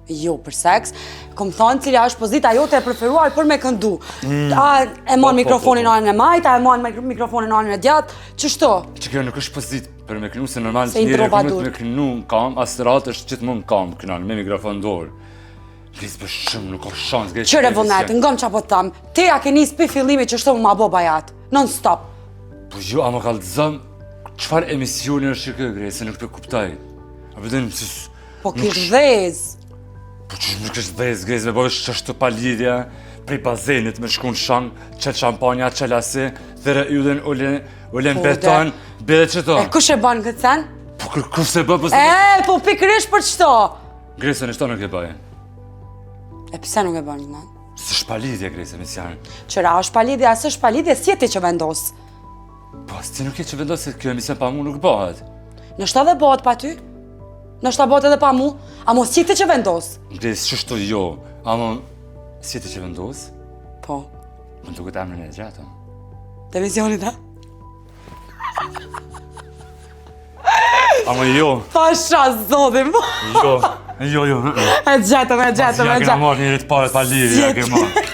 Jo, për seks. Kom thonë cila është pozita jote e preferuar për me këndu. A e mon mikrofonin në anën e majt, a e mon mikrofonin në anën e djatë, qështu? Që kjo nuk është pozit për me kënu, se normal Se njëri introvadur. me kënu në kam, asterat është gjithmonë në kam kënan, me mikrofon dorë. Grisë për shumë, nuk ka shansë, grisë. Qëre vullnet, ngëm qa po të thamë, te a ke njës për fillimi që shto më ma bo bajat, non stop. Po jo, a më kalëzëm, qëfar emisioni është që kë, se nuk për kuptaj. A përdojnë, Po kish dhez. Po që nuk është dhez, grisë, me bojë që është të palidhja, prej bazenit me shku në shang, qëtë shampanja, qëllasi, dhe yudhen ulen beton, bede që to. E kush e banë këtë sen? Po kush se bë, Po pikërish për qëto? Grisë, në shto nuk e bëjë. E pse nuk e banë në? Së shpalidhja, Grisë, misjanë. Qëra është palidhja, së është palidhja, si jeti që vendosë? Po, si nuk e që vendosë, se kjo emision pa mu nuk bëhet. Nështë edhe bëhet pa ty? Nështë bëhet edhe pa mu? A mos si ti që vendosë? Grisë, qështu jo, ama si ti që vendosë? Po. Më duket emrin e gjatë. Të emisionit, ha? Ama jo. Pasha zodhim. Jo. E gjetëm. Ja ke marrë njëri të parët pa lirë, ja ke marrë.